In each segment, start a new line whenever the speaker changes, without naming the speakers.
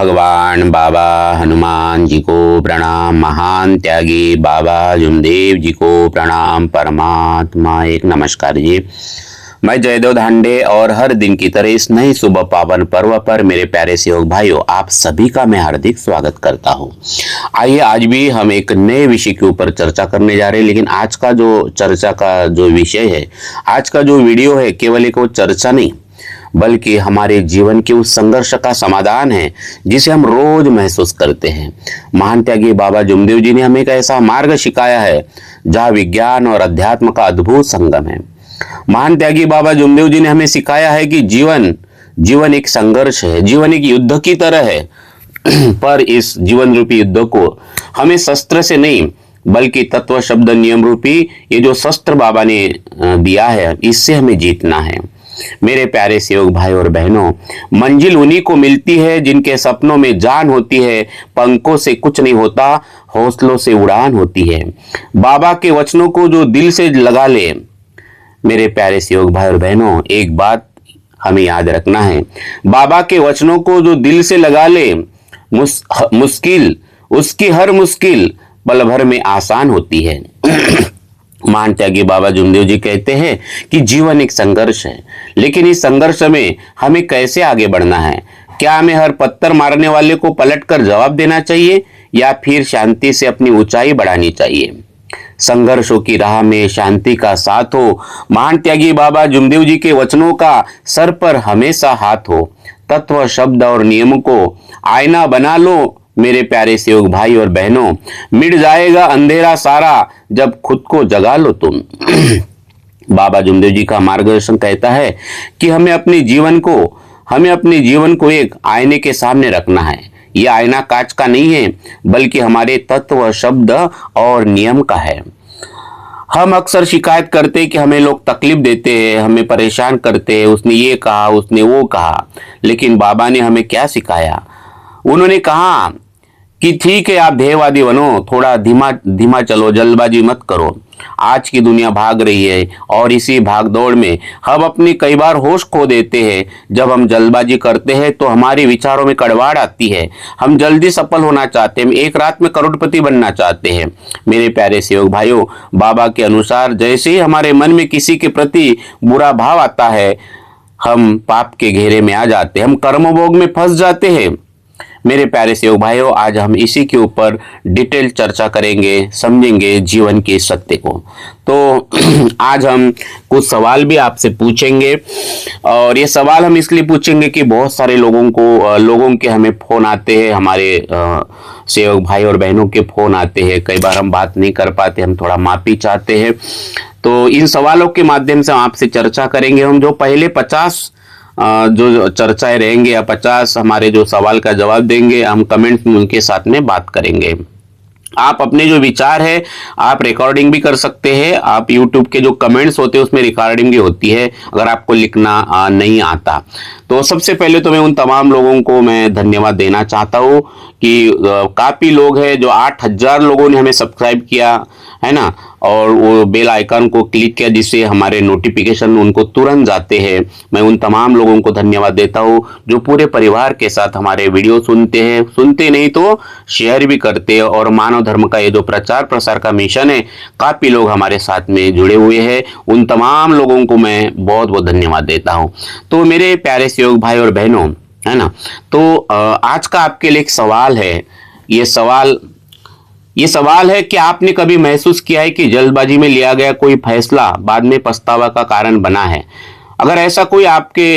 भगवान बाबा हनुमान जी को प्रणाम। महान त्यागी बाबा जुमदेव जी को प्रणाम। परमात्मा एक नमस्कार जी। मैं जयदेव धांडे और हर दिन की तरह इस नई सुबह पावन पर्व पर मेरे प्यारे सहयोग भाइयों, आप सभी का मैं हार्दिक स्वागत करता हूं। आइए आज भी हम एक नए विषय के ऊपर चर्चा करने जा रहे हैं। लेकिन आज का जो चर्चा का जो विषय है, आज का जो वीडियो है, केवल एक वो चर्चा नहीं बल्कि हमारे जीवन के उस संघर्ष का समाधान है जिसे हम रोज महसूस करते हैं। महान त्यागी बाबा जुमदेव जी ने हमें एक ऐसा मार्ग सिखाया है जहाँ विज्ञान और अध्यात्म का अद्भुत संगम है। महान त्यागी बाबा जुमदेव जी ने हमें सिखाया है कि जीवन एक संघर्ष है, जीवन एक युद्ध की तरह है। पर इस जीवन रूपी युद्ध को हमें शस्त्र से नहीं बल्कि तत्व शब्द नियम रूपी ये जो शस्त्र बाबा ने दिया है, इससे हमें जीतना है। मेरे प्यारे सहयोग भाई और बहनों, मंजिल उन्हीं को मिलती है जिनके सपनों में जान होती है। पंखों से कुछ नहीं होता, हौसलों से उड़ान होती है। बाबा के वचनों को जो दिल से लगा ले, मेरे प्यारे सहयोग भाई और बहनों, एक बात हमें याद रखना है, बाबा के वचनों को जो दिल से लगा ले, मुश्किल उसकी हर मुश्किल पल भर में आसान होती है। महान त्यागी बाबा जुमदेव जी कहते हैं कि जीवन एक संघर्ष है, लेकिन इस संघर्ष में हमें कैसे आगे बढ़ना है? क्या हमें हर पत्थर मारने वाले को पलटकर जवाब देना चाहिए या फिर शांति से अपनी ऊंचाई बढ़ानी चाहिए? संघर्षों की राह में शांति का साथ हो। महान त्यागी बाबा जुमदेव जी के वचनों का सर पर हमेशा हाथ हो। तत्व शब्द और नियम को आईना बना लो मेरे प्यारे सहयोग भाई और बहनों। मिट जाएगा अंधेरा सारा जब खुद को जगा लो तुम। बाबा जुमदेव जी का मार्गदर्शन कहता है कि हमें अपने जीवन को एक आईने के सामने रखना है। यह आईना कांच का नहीं है बल्कि हमारे तत्व शब्द और नियम का है। हम अक्सर शिकायत करते हैं कि हमें लोग तकलीफ देते हैं, हमें परेशान करते हैं, उसने ये कहा, उसने वो कहा। लेकिन बाबा ने हमें क्या सिखाया? उन्होंने कहा कि ठीक है, आप ध्येयवादी बनो, थोड़ा धीमा चलो, जल्दबाजी मत करो। आज की दुनिया भाग रही है और इसी भागदौड़ में हम अपनी कई बार होश खो देते हैं। जब हम जल्दबाजी करते हैं तो हमारे विचारों में कड़वाड़ आती है। हम जल्दी सफल होना चाहते हैं, हम एक रात में करोड़पति बनना चाहते हैं। मेरे प्यारे सहयोग भाइयों, बाबा के अनुसार जैसे ही हमारे मन में किसी के प्रति बुरा भाव आता है, हम पाप के घेरे में आ जाते हैं, हम कर्मभोग में फंस जाते हैं। मेरे प्यारे सहयोग भाइयों, आज हम इसी के ऊपर डिटेल चर्चा करेंगे, समझेंगे जीवन के सत्य को। तो आज हम कुछ सवाल भी आपसे पूछेंगे और ये सवाल हम इसलिए पूछेंगे कि बहुत सारे लोगों के हमें फोन आते हैं, हमारे सहयोग भाई और बहनों के फोन आते हैं। कई बार हम बात नहीं कर पाते, हम थोड़ा माफी चाहते हैं। तो इन सवालों के माध्यम से हम आपसे चर्चा करेंगे। हम जो पहले 50 जो चर्चाएं रहेंगे या 50 हमारे जो सवाल का जवाब देंगे, हम कमेंट्स में उनके साथ में बात करेंगे। आप अपने जो विचार है आप रिकॉर्डिंग भी कर सकते हैं। आप YouTube के जो कमेंट्स होते हैं उसमें रिकॉर्डिंग भी होती है अगर आपको लिखना नहीं आता। तो सबसे पहले तो मैं उन तमाम लोगों को मैं धन्यवाद देना चाहता हूँ कि काफ़ी लोग हैं, जो 8000 लोगों ने हमें सब्सक्राइब किया है ना, और वो बेल आइकन को क्लिक किया जिससे हमारे नोटिफिकेशन उनको तुरंत जाते हैं। मैं उन तमाम लोगों को धन्यवाद देता हूँ जो पूरे परिवार के साथ हमारे वीडियो सुनते हैं, सुनते नहीं तो शेयर भी करते हैं। और मानव धर्म का ये जो प्रचार प्रसार का मिशन है, काफ़ी लोग हमारे साथ में जुड़े हुए हैं। उन तमाम लोगों को मैं बहुत बहुत धन्यवाद देता हूँ। तो मेरे प्यारे सहयोग भाई और बहनों, है ना, तो आज का आपके लिए एक सवाल है। ये सवाल है कि आपने कभी महसूस किया है कि जल्दबाजी में लिया गया कोई फैसला बाद में पछतावा का कारण बना है? अगर ऐसा कोई आपके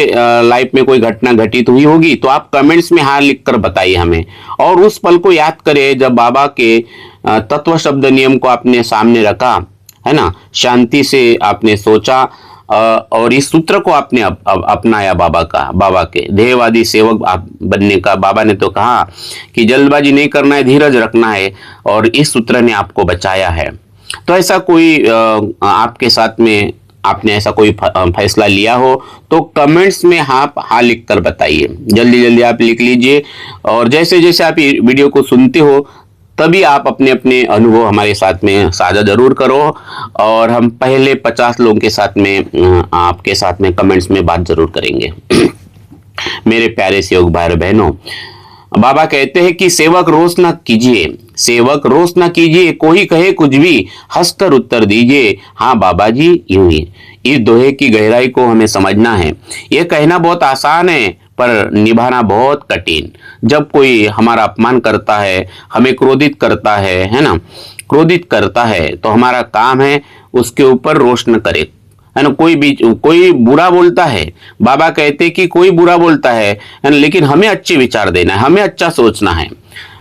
लाइफ में कोई घटना घटित हुई होगी तो आप कमेंट्स में हाँ लिखकर बताइए हमें। और उस पल को याद करें जब बाबा के तत्व शब्द नियम को आपने सामने रखा, है ना, शांति से आपने सोचा और इस सूत्र को आपने अपनाया। बाबा के ध्येयवादी सेवक आप बनने का। बाबा ने तो कहा कि जल्दबाजी नहीं करना है, धीरज रखना है, और इस सूत्र ने आपको बचाया है। तो ऐसा कोई आपके साथ में आपने ऐसा कोई फैसला लिया हो तो कमेंट्स में हाँ लिख कर बताइए। जल्दी जल्दी आप लिख लीजिए। और जैसे जैसे आप वीडियो को सुनते हो तभी आप अपने अपने अनुभव हमारे साथ में साझा जरूर करो। और हम पहले 50 लोगों के साथ में आपके साथ में कमेंट्स में बात जरूर करेंगे। मेरे प्यारे सहयोग भाई बहनों, बाबा कहते हैं कि सेवक रोष न कीजिए, सेवक रोष न कीजिए, कोई कहे कुछ भी हंसकर उत्तर दीजिए, हाँ बाबा जी यूं ही। इस दोहे की गहराई को हमें समझना है। यह कहना बहुत आसान है पर निभाना बहुत कठिन। जब कोई हमारा अपमान करता है, हमें क्रोधित करता है ना, क्रोधित करता है, तो हमारा काम है उसके ऊपर रोष न करे, है ना। कोई बुरा बोलता है, बाबा कहते कि कोई बुरा बोलता है ना, लेकिन हमें अच्छे विचार देना है, हमें अच्छा सोचना है,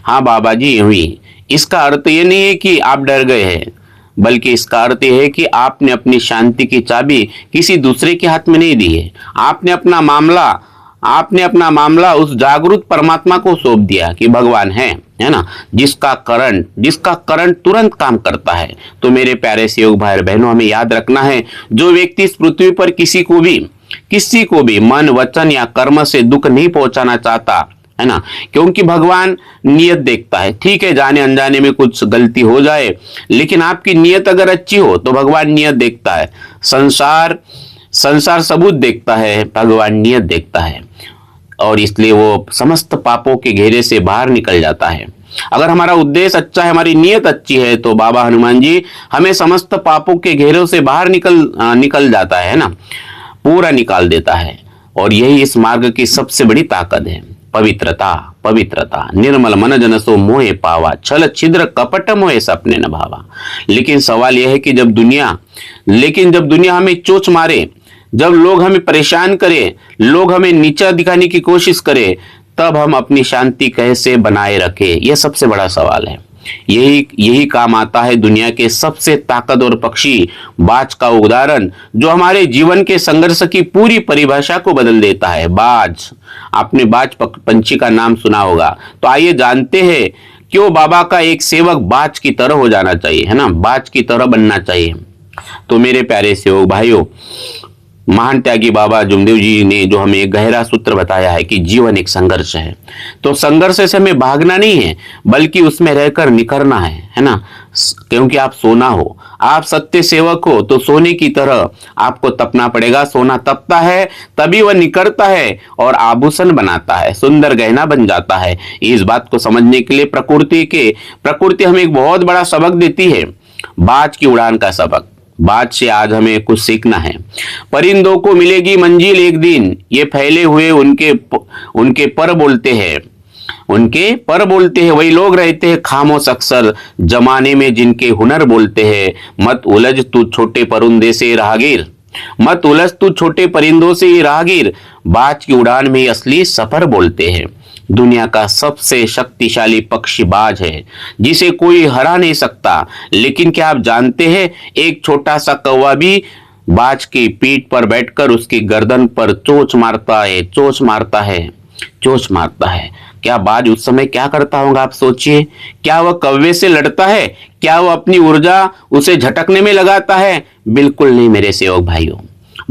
हाँ बाबा जी यूं ही। इसका अर्थ ये नहीं है कि आप डर गए हैं, बल्कि इसका अर्थ यह है कि आपने अपनी शांति की चाबी किसी दूसरे के हाथ में नहीं दी है। आपने अपना मामला उस जागरूक परमात्मा को सौंप दिया कि भगवान है ना, जिसका करंट तुरंत काम करता है। तो मेरे प्यारे सहयोग भाई बहनों, हमें याद रखना है, जो व्यक्ति इस पृथ्वी पर किसी को भी मन, वचन या कर्म से दुख नहीं पहुंचाना चाहता, है ना, क्योंकि भगवान नियत देखता है। ठीक है, जाने अनजाने में कुछ गलती हो जाए, लेकिन आपकी नियत अगर अच्छी हो तो भगवान नियत देखता है। संसार सबूत देखता है, भगवान नियत देखता है, और इसलिए वो समस्त पापों के घेरे से बाहर निकल जाता है। अगर हमारा उद्देश्य अच्छा है, हमारी नियत अच्छी है, तो बाबा हनुमान जी हमें समस्त पापों के घेरों से बाहर निकल जाता है ना, पूरा निकाल देता है। और यही इस मार्ग की सबसे बड़ी ताकत है। पवित्रता निर्मल मन जन सो मोहे पावा, छल छिद्र कपट मोहे सपने न भावा। लेकिन सवाल यह है कि जब दुनिया हमें चोच मारे, जब लोग हमें परेशान करें, लोग हमें नीचा दिखाने की कोशिश करें, तब हम अपनी शांति कैसे बनाए रखें? यह सबसे बड़ा सवाल है। यही काम आता है दुनिया के सबसे ताकतवर पक्षी बाज का उदाहरण, जो हमारे जीवन के संघर्ष की पूरी परिभाषा को बदल देता है। बाज, आपने बाज पंछी का नाम सुना होगा। तो आइए जानते हैं क्यों बाबा का एक सेवक बाज की तरह हो जाना चाहिए, है ना, बाज की तरह बनना चाहिए। तो मेरे प्यारे सेवक भाइयों, महान त्यागी बाबा जुमदेव जी ने जो हमें एक गहरा सूत्र बताया है कि जीवन एक संघर्ष है। तो संघर्ष से हमें भागना नहीं है, बल्कि उसमें रहकर निखरना है ना। क्योंकि आप सोना हो, आप सत्य सेवक हो, तो सोने की तरह आपको तपना पड़ेगा। सोना तपता है, तभी वह निखरता है और आभूषण बनाता है, सुंदर गहना बन जाता है। इस बात को समझने के लिए प्रकृति हमें एक बहुत बड़ा सबक देती है, बाज की उड़ान का सबक। बात से आज हमें कुछ सीखना है। परिंदों को मिलेगी मंजिल एक दिन, ये फैले हुए उनके पर बोलते हैं, वही लोग रहते हैं खामोश अक्सर जमाने में जिनके हुनर बोलते हैं। मत उलझ तू छोटे परिंदों से ये राहगीर, बाज की उड़ान में असली सफर बोलते हैं। दुनिया का सबसे शक्तिशाली पक्षी बाज है, जिसे कोई हरा नहीं सकता। लेकिन क्या आप जानते हैं, एक छोटा सा कौवा भी बाज की पीठ पर बैठकर उसकी गर्दन पर चोंच मारता है। क्या बाज उस समय क्या करता होगा, आप सोचिए। क्या वह कौवे से लड़ता है? क्या वह अपनी ऊर्जा उसे झटकने में लगाता है? बिल्कुल नहीं मेरे सेवक भाइयों।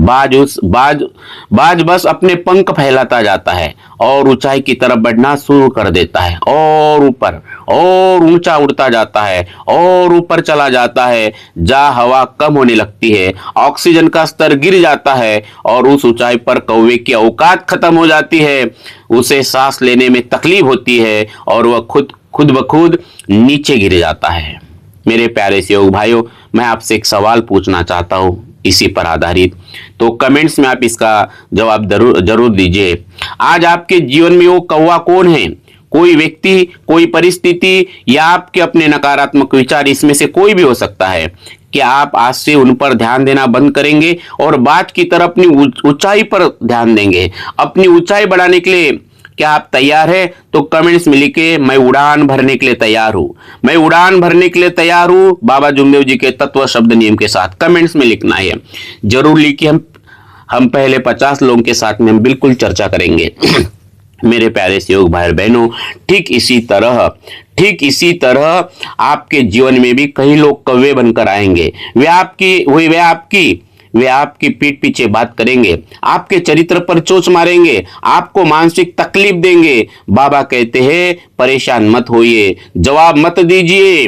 बाज बस अपने पंख फैलाता जाता है और ऊंचाई की तरफ बढ़ना शुरू कर देता है, और ऊपर और ऊंचा उड़ता जाता है और ऊपर चला जाता है। जहां हवा कम होने लगती है, ऑक्सीजन का स्तर गिर जाता है और उस ऊंचाई पर कौवे की औकात खत्म हो जाती है। उसे सांस लेने में तकलीफ होती है और वह खुद ब खुद नीचे गिर जाता है। मेरे प्यारे सहयोग भाइयों, मैं आपसे एक सवाल पूछना चाहता हूं इसी पर आधारित, तो कमेंट्स में आप इसका जवाब जरूर दीजिए। आज आपके जीवन में वो कौवा कौन है? कोई व्यक्ति, कोई परिस्थिति, या आपके अपने नकारात्मक विचार? इसमें से कोई भी हो सकता है। क्या आप आज से उन पर ध्यान देना बंद करेंगे और बाज की तरह अपनी ऊंचाई पर ध्यान देंगे? अपनी ऊंचाई बढ़ाने के लिए क्या आप तैयार हैं? तो कमेंट्स में लिखे, मैं उड़ान भरने के लिए तैयार हूं, बाबा जुमदेव जी के तत्व शब्द नियम के साथ। कमेंट्स में लिखना है, जरूर लिखिए। हम पहले 50 लोगों के साथ में हम बिल्कुल चर्चा करेंगे। मेरे प्यारे सहयोग भाई बहनों, ठीक इसी तरह आपके जीवन में भी कई लोग कौवे बनकर आएंगे। वे आपकी पीठ पीछे बात करेंगे, आपके चरित्र पर चोंच मारेंगे, आपको मानसिक तकलीफ देंगे। बाबा कहते हैं, परेशान मत होइए, जवाब मत दीजिए,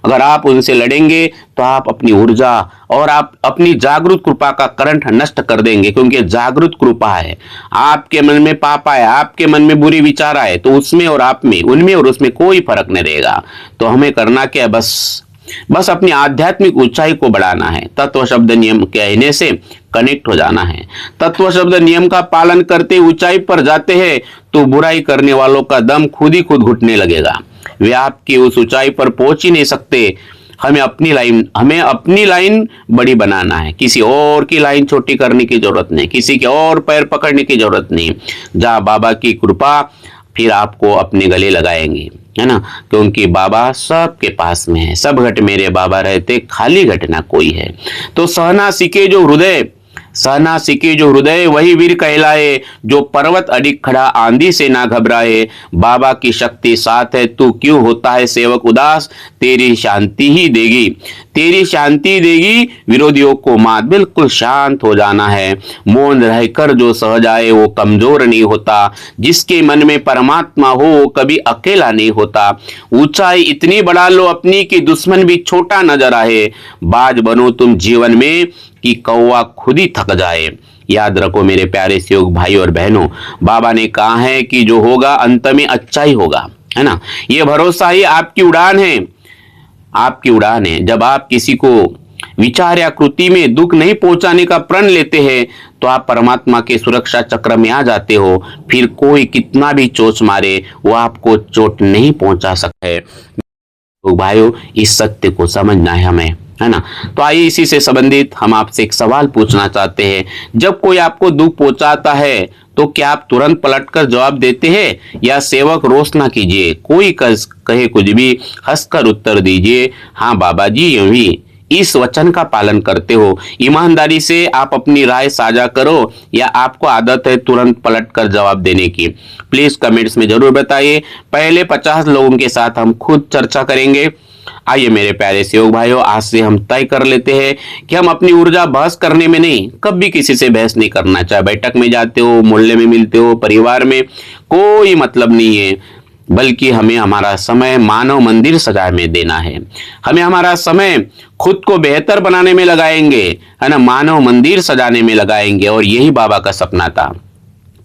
अगर आप उनसे लड़ेंगे तो आप अपनी ऊर्जा और आप अपनी जागृत कृपा का करंट नष्ट कर देंगे, क्योंकि जागृत कृपा है। आपके मन में पाप आए, आपके मन में बुरी विचार आए, तो उसमें और आप में, उनमें और उसमें कोई फर्क नहीं रहेगा। तो हमें करना क्या है, बस अपनी आध्यात्मिक ऊंचाई को बढ़ाना है। तत्व शब्द नियम कहने से कनेक्ट हो जाना है। तत्व शब्द नियम का पालन करते ऊंचाई पर जाते हैं तो बुराई करने वालों का दम खुद ही खुद घुटने लगेगा। वे आपकी उस ऊंचाई पर पहुंच ही नहीं सकते। हमें अपनी लाइन बड़ी बनाना है। किसी और की लाइन छोटी करने की जरूरत नहीं, किसी के और पैर पकड़ने की जरूरत नहीं। जहां बाबा की कृपा फिर आपको अपने गले लगाएंगे, है ना, क्योंकि बाबा सबके पास में है। सब घट मेरे बाबा रहते, खाली घट ना कोई है। तो सहना सीखे जो हृदय वही वीर कहलाए, जो पर्वत अडिग खड़ा आंधी से ना घबराए। बाबा की शक्ति साथ है, तू क्यों होता है सेवक उदास, तेरी शांति देगी विरोधियों को मात। बिल्कुल शांत हो जाना है। मौन रहकर जो सह जाए वो कमजोर नहीं होता। जिसके मन में परमात्मा हो वो कभी अकेला नहीं होता। ऊंचाई इतनी बढ़ा लो अपनी कि दुश्मन भी छोटा नजर आए। बाज बनो तुम जीवन में कि कौवा खुद ही थक जाए। याद रखो मेरे प्यारे सहयोग भाई और बहनों, बाबा ने कहा है कि जो होगा अंत में अच्छा ही होगा, है ना। ये भरोसा ही आपकी उड़ान है, आपकी उड़ान है। जब आप किसी को विचार या कृति में दुख नहीं पहुंचाने का प्रण लेते हैं तो आप परमात्मा के सुरक्षा चक्र में आ जाते हो। फिर कोई कितना भी चोट मारे वो आपको चोट नहीं पहुंचा सकता है। तो भाइयों, इस सत्य को समझना है हमें, है ना। तो आइए इसी से संबंधित हम आपसे एक सवाल पूछना चाहते हैं। जब कोई आपको दुख पहुंचाता है तो क्या आप तुरंत पलटकर जवाब देते हैं या सेवक रोष ना कीजिए, कोई कहे कुछ भी, हंसकर उत्तर दीजिए, हाँ बाबा जी यूं ही। इस वचन का पालन करते हो। ईमानदारी से आप अपनी राय साझा करो या आपको आदत है तुरंत पलटकर जवाब देने की, प्लीज कमेंट्स में जरूर बताइए। पहले 50 लोगों के साथ हम खुद चर्चा करेंगे। आइए मेरे प्यारे सहयोग भाइयों, आज से हम तय कर लेते हैं कि हम अपनी ऊर्जा बहस करने में नहीं, कभी किसी से बहस नहीं करना। चाहे बैठक में जाते हो, मोहल्ले में मिलते हो, परिवार में, कोई मतलब नहीं है। बल्कि हमें हमारा समय मानव मंदिर सजाने में देना है। हमें हमारा समय खुद को बेहतर बनाने में लगाएंगे, है ना, मानव मंदिर सजाने में लगाएंगे। और यही बाबा का सपना था।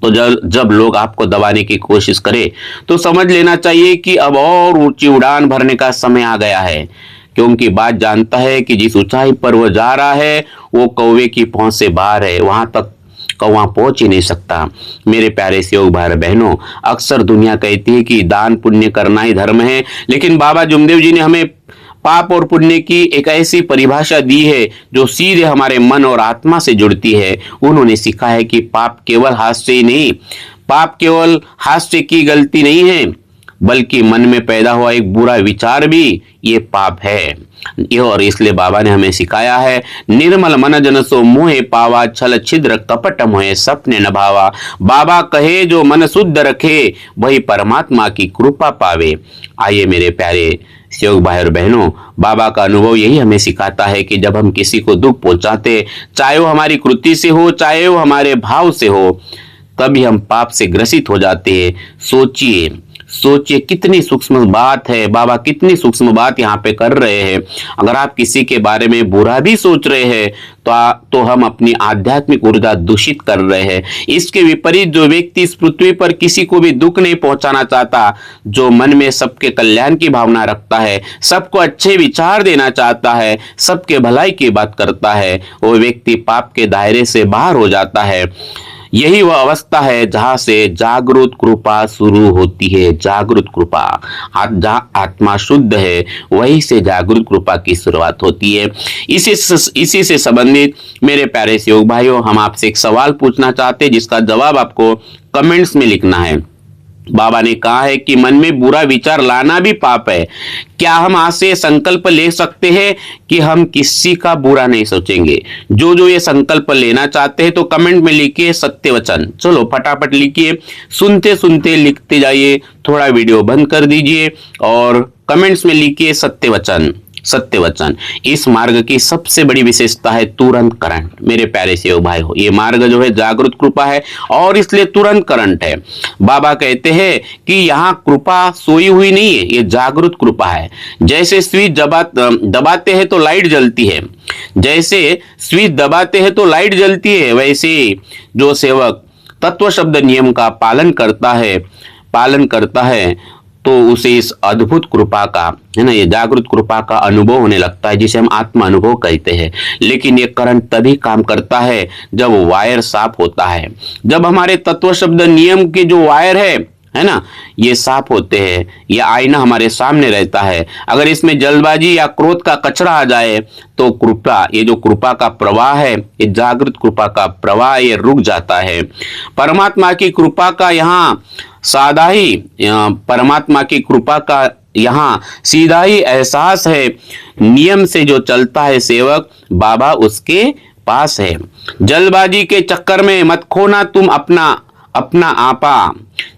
तो जब लोग आपको दबाने की कोशिश करें तो समझ लेना चाहिए कि अब और ऊंची उड़ान भरने का समय आ गया है, क्योंकि बात जानता है कि जिस ऊंचाई पर वो जा रहा है वो कौवे की पहुंच से बाहर है। वहां तक कौवा पहुंच ही नहीं सकता। मेरे प्यारे सहयोग भाई बहनों, अक्सर दुनिया कहती है कि दान पुण्य करना ही धर्म है, लेकिन बाबा जुमदेव जी ने हमें पाप और पुण्य की एक ऐसी परिभाषा दी है जो सीधे हमारे मन और आत्मा से जुड़ती है। उन्होंने सिखा है कि पाप केवल हास्य की गलती नहीं है, बल्कि मन में पैदा हुआ एक बुरा विचार भी ये पाप है। और इसलिए बाबा ने हमें सिखाया है, निर्मल मन जन सो मोहे पावा, छल छिद्र कपट मोहे सपने न भावा। बाबा कहे जो मन शुद्ध रखे वही परमात्मा की कृपा पावे। आइए मेरे प्यारे सहयोग भाई और बहनों, बाबा का अनुभव यही हमें सिखाता है कि जब हम किसी को दुख पहुंचाते, चाहे वो हमारी कृति से हो, चाहे वो हमारे भाव से हो, तभी हम पाप से ग्रसित हो जाते हैं। सोचिए कितनी सूक्ष्म बात है, बाबा कितनी सूक्ष्म बात यहाँ पे कर रहे हैं। अगर आप किसी के बारे में बुरा भी सोच रहे हैं तो हम अपनी आध्यात्मिक ऊर्जा दूषित कर रहे हैं। इसके विपरीत जो व्यक्ति इस पृथ्वी पर किसी को भी दुख नहीं पहुंचाना चाहता, जो मन में सबके कल्याण की भावना रखता है, सबको अच्छे विचार देना चाहता है, सबके भलाई की बात करता है, वो व्यक्ति पाप के दायरे से बाहर हो जाता है। यही वह अवस्था है जहां से जागृत कृपा शुरू होती है। जागृत कृपा, जहां आत्मा शुद्ध है वहीं से जागृत कृपा की शुरुआत होती है। इसी से संबंधित मेरे प्यारे सहयोग भाइयों, हम आपसे एक सवाल पूछना चाहते हैं जिसका जवाब आपको कमेंट्स में लिखना है। बाबा ने कहा है कि मन में बुरा विचार लाना भी पाप है। क्या हम आज से संकल्प ले सकते हैं कि हम किसी का बुरा नहीं सोचेंगे? जो ये संकल्प लेना चाहते हैं तो कमेंट में लिखिए सत्य वचन। चलो फटाफट लिखिए, सुनते सुनते लिखते जाइए, थोड़ा वीडियो बंद कर दीजिए और कमेंट्स में लिखिए सत्य वचन। सत्य वचन। इस मार्ग की सबसे बड़ी विशेषता है तुरंत करंट। मेरे प्यारे सेवक भाई हो, ये मार्ग जो है जागृत कृपा है और इसलिए तुरंत करंट है। बाबा कहते हैं कि यहाँ कृपा सोई हुई नहीं है, ये जागृत कृपा है। जैसे स्विच दबाते हैं तो लाइट जलती है, जैसे स्विच दबाते हैं तो लाइट जलती है, वैसे जो सेवक तत्व शब्द नियम का पालन करता है तो उसे इस अद्भुत कृपा का, है ना, ये जागृत कृपा का अनुभव होने लगता है, जिसे हम आत्मा अनुभव कहते हैं। लेकिन ये करंट तभी काम करता है जब वायर साफ होता है, जब हमारे तत्व शब्द नियम के जो वायर है ना, ये साफ होते हैं, ये आईना हमारे सामने रहता है। अगर इसमें जल्दबाजी या क्रोध का कचरा आ जाए तो कृपा, ये जो कृपा का प्रवाह है, ये जागृत कृपा का प्रवाह, ये रुक जाता है। परमात्मा की कृपा का यहाँ सादा ही परमात्मा की कृपा का यहाँ सीधा ही एहसास है। नियम से जो चलता है सेवक, बाबा उसके पास है। जल्दबाजी के चक्कर में मत खोना तुम अपना आपा।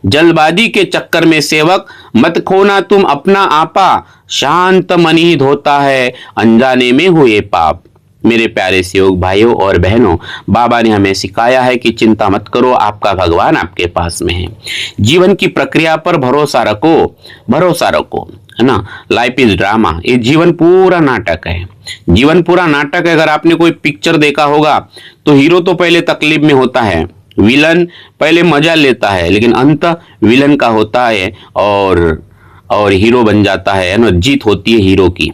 जल्दबाजी के चक्कर में सेवक मत खोना तुम अपना आपा। शांत मन ही धोता है अनजाने में हुए पाप। मेरे प्यारे सेवक भाइयों और बहनों, बाबा ने हमें सिखाया है कि चिंता मत करो, आपका भगवान आपके पास में है। जीवन की प्रक्रिया पर भरोसा रखो, है ना। लाइफ इज ड्रामा, ये जीवन पूरा नाटक है। जीवन पूरा नाटक है। अगर आपने कोई पिक्चर देखा होगा तो हीरो तो पहले तकलीफ में होता है, विलन पहले मजा लेता है, लेकिन अंत विलन का होता है और हीरो बन जाता है ना, जीत होती है हीरो की।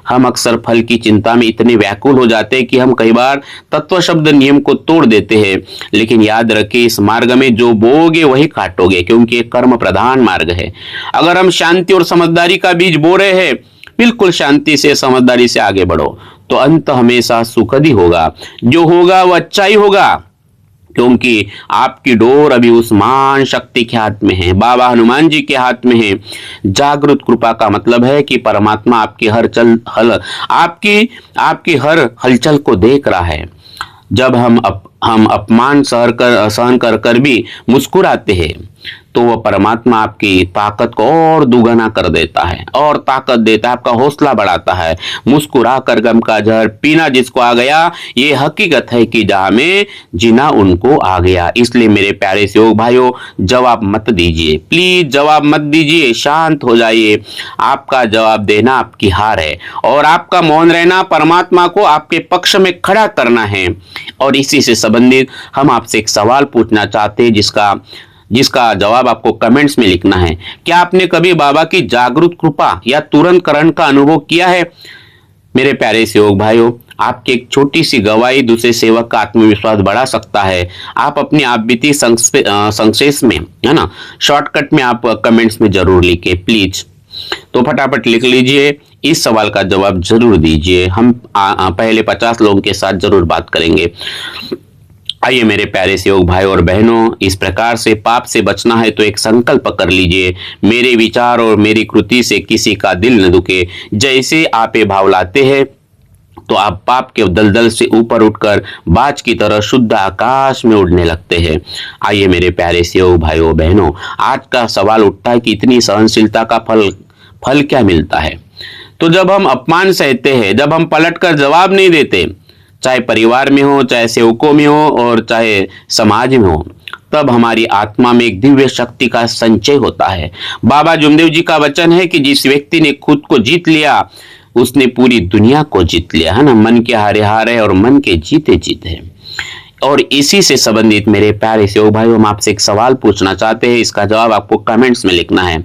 हम अक्सर फल की चिंता में इतने व्याकुल हो जाते हैं कि हम कई बार तत्व शब्द नियम को तोड़ देते हैं। लेकिन याद रखें, इस मार्ग में जो बोगे वही काटोगे, क्योंकि ये कर्म प्रधान मार्ग है। अगर हम शांति और समझदारी का बीज बो रहे हैं, बिल्कुल शांति से समझदारी से आगे बढ़ो, तो अंत हमेशा सुखद ही होगा। जो होगा वो अच्छा ही होगा, क्योंकि आपकी डोर अभी उस महान शक्ति के हाथ में है, बाबा हनुमान जी के हाथ में है। जागृत कृपा का मतलब है कि परमात्मा आपकी हर हलचल को देख रहा है। जब हम अपमान सहन कर भी मुस्कुराते हैं तो वह परमात्मा आपकी ताकत को और दुगना कर देता है और ताकत देता है, आपका हौसला बढ़ाता है। मुस्कुरा कर गम का जहर पीना जिसको आ गया, ये हकीकत है कि जहां में जीना उनको आ गया। इसलिए मेरे प्यारे सेवक भाइयों, जवाब मत दीजिए, प्लीज जवाब मत दीजिए, शांत हो जाइए। आपका जवाब देना आपकी हार है और आपका मौन रहना परमात्मा को आपके पक्ष में खड़ा करना है। और इसी से संबंधित हम आपसे एक सवाल पूछना चाहते हैं, जिसका जवाब आपको कमेंट्स में लिखना है। क्या आपने कभी बाबा की जागृत कृपा या तुरंत करंट का अनुभव किया है? मेरे प्यारे सेवक भाइयों, आपकी एक छोटी सी गवाही दूसरे सेवक का आत्मविश्वास बढ़ा सकता है। आप अपनी आप बीती संक्षेप में, है ना, शॉर्टकट में आप कमेंट्स में जरूर लिखे प्लीज। तो फटाफट लिख लीजिए, इस सवाल का जवाब जरूर दीजिए। हम पहले 50 लोगों के साथ जरूर बात करेंगे। आइए मेरे प्यारे सेवक भाई और बहनों, इस प्रकार से पाप से बचना है तो एक संकल्प कर लीजिए, मेरे विचार और मेरी कृति से किसी का दिल न दुखे। जैसे आप ये भाव लाते हैं तो आप पाप के दलदल से ऊपर उठकर बाज की तरह शुद्ध आकाश में उड़ने लगते हैं। आइए मेरे प्यारे सेवक भाइयों बहनों, आज का सवाल उठता है कि इतनी सहनशीलता का फल क्या मिलता है? तो जब हम अपमान सहते हैं, जब हम पलटकर जवाब नहीं देते, चाहे परिवार में हो, चाहे सेवकों में हो और चाहे समाज में हो, तब हमारी आत्मा में एक दिव्य शक्ति का संचय होता है। बाबा जुमदेव जी का वचन है कि जिस व्यक्ति ने खुद को जीत लिया उसने पूरी दुनिया को जीत लिया, है ना। मन के हारे हारे और मन के जीते जीते। और इसी से संबंधित मेरे प्यारे सेवक भाइयों, हम आपसे एक सवाल पूछना चाहते हैं, इसका जवाब आपको कमेंट्स में लिखना है।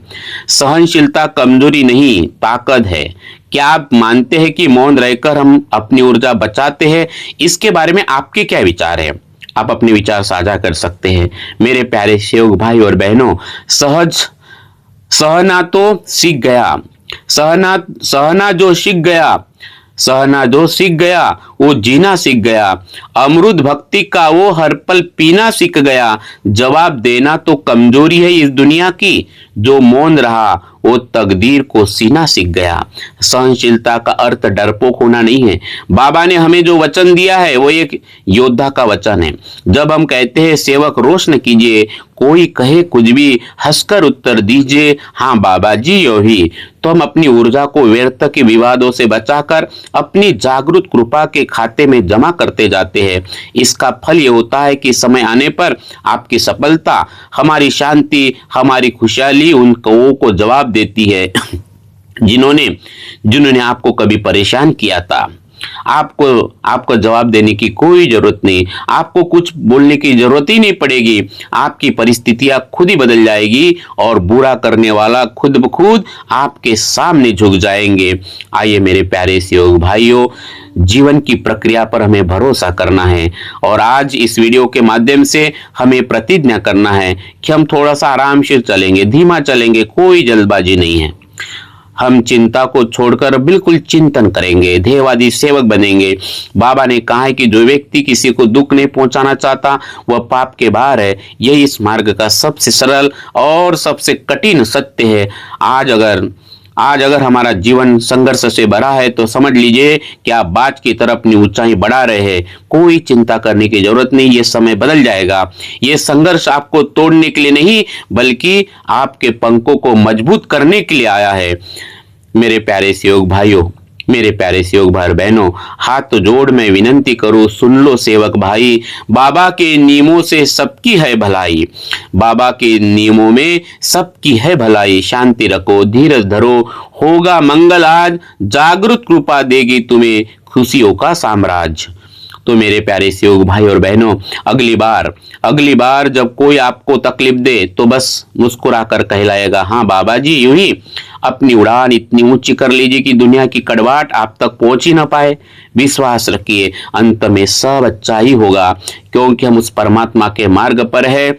सहनशीलता कमजोरी नहीं, ताकत है। क्या आप मानते हैं कि मौन रहकर हम अपनी ऊर्जा बचाते हैं? इसके बारे में आपके क्या विचार है? आप अपने विचार साझा कर सकते हैं। मेरे प्यारे सेवक भाई और बहनों, सहना जो सीख गया वो जीना सीख गया। अमृत भक्ति का वो हर पल पीना सीख गया। जवाब देना तो कमजोरी है इस दुनिया की, जो मौन रहा वो तकदीर को सीना सीख गया। सहनशीलता का अर्थ डरपोक होना नहीं है। बाबा ने हमें जो वचन दिया है वो एक योद्धा का वचन है। जब हम कहते हैं सेवक रोष न कीजिए, कोई कहे कुछ भी, हंसकर उत्तर दीजिए हाँ बाबा जी यो ही, तो हम अपनी ऊर्जा को व्यर्थ के विवादों से बचाकर अपनी जागृत कृपा के खाते में जमा करते जाते हैं। इसका फल ये होता है कि समय आने पर आपकी सफलता, हमारी शांति, हमारी खुशहाली उन कौओं को जवाब देती है जिन्होंने आपको कभी परेशान किया था। आपको जवाब देने की कोई जरूरत नहीं, आपको कुछ बोलने की जरूरत ही नहीं पड़ेगी। आपकी परिस्थितियां खुद ही बदल जाएगी और बुरा करने वाला खुद ब खुद आपके सामने झुक जाएंगे। आइए मेरे प्यारे सहयोग भाइयों, जीवन की प्रक्रिया पर हमें भरोसा करना है और आज इस वीडियो के माध्यम से हमें प्रतिज्ञा करना है कि हम थोड़ा सा आराम से चलेंगे, धीमा चलेंगे, कोई जल्दबाजी नहीं है। हम चिंता को छोड़कर बिल्कुल चिंतन करेंगे, ध्येयवादी सेवक बनेंगे। बाबा ने कहा है कि जो व्यक्ति किसी को दुख नहीं पहुंचाना चाहता वह पाप के बाहर है। यही इस मार्ग का सबसे सरल और सबसे कठिन सत्य है। आज अगर हमारा जीवन संघर्ष से भरा है तो समझ लीजिए कि आप बाज की तरफ अपनी ऊंचाई बढ़ा रहे हैं। कोई चिंता करने की जरूरत नहीं, ये समय बदल जाएगा। ये संघर्ष आपको तोड़ने के लिए नहीं बल्कि आपके पंखों को मजबूत करने के लिए आया है। मेरे प्यारे सहयोग भाइयों, मेरे प्यारे सहयोग भाई बहनों, हाथ जोड़ मैं विनंती करूं, सुन लो सेवक भाई, बाबा के नियमों से सबकी है भलाई। बाबा के नियमों में सबकी है भलाई। शांति रखो, धीरज धरो, होगा मंगल आज, जागृत कृपा देगी तुम्हें खुशियों का साम्राज्य। तो मेरे प्यारे सहयोग भाई और बहनों, अगली बार जब कोई आपको तकलीफ दे तो बस मुस्कुराकर कहलाएगा हाँ बाबा जी यूं ही। अपनी उड़ान इतनी ऊंची कर लीजिए कि दुनिया की कड़वाहट आप तक पहुंच ही ना पाए। विश्वास रखिए, अंत में सब अच्छा ही होगा, क्योंकि हम उस परमात्मा के मार्ग पर है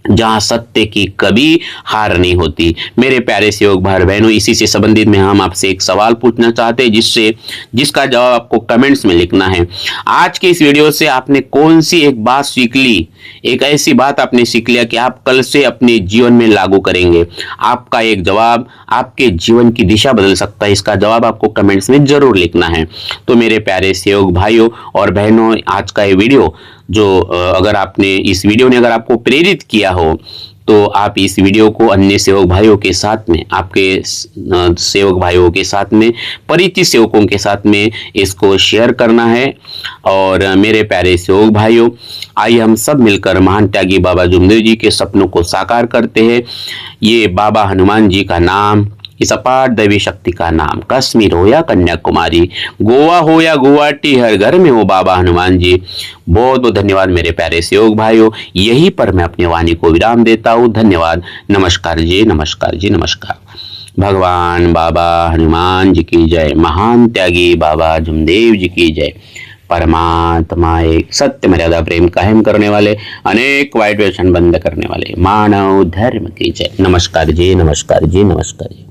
जहां सत्य की कभी हार नहीं होती। मेरे प्यारे सहयोग भाई बहनों, इसी से संबंधित में हम आपसे एक सवाल पूछना चाहते हैं जिसका जवाब आपको कमेंट्स में लिखना है। आज के इस वीडियो से आपने कौन सी एक बात सीख ली, एक ऐसी बात आपने सीख लिया कि आप कल से अपने जीवन में लागू करेंगे। आपका एक जवाब आपके जीवन की दिशा बदल सकता है। इसका जवाब आपको कमेंट्स में जरूर लिखना है। तो मेरे प्यारे सहयोग भाइयों और बहनों, आज का ये वीडियो इस वीडियो ने अगर आपको प्रेरित किया हो तो आप इस वीडियो को अन्य सेवक भाइयों के साथ में, आपके सेवक भाइयों के साथ में, परिचित सेवकों के साथ में इसको शेयर करना है। और मेरे प्यारे सेवक भाइयों, आइए हम सब मिलकर महान त्यागी बाबा जुमदेव जी के सपनों को साकार करते हैं। ये बाबा हनुमान जी का नाम, इस अपार दैवी शक्ति का नाम, कश्मीर हो या कन्याकुमारी, गोवा हो या गुवाहाटी, हर घर में हो बाबा हनुमान जी। बहुत बहुत धन्यवाद मेरे प्यारे सहयोग भाइयों। यहीं पर मैं अपनी वाणी को विराम देता हूँ। धन्यवाद। नमस्कार जी, नमस्कार जी, नमस्कार। भगवान बाबा हनुमान जी की जय, महान त्यागी बाबा जुमदेव जी की जय। परमात्मा एक, सत्य मर्यादा प्रेम कायम करने वाले, अनेक वाइट व्यसन बंद करने वाले मानव धर्म की जय। नमस्कार जी, नमस्कार जी, नमस्कार जी।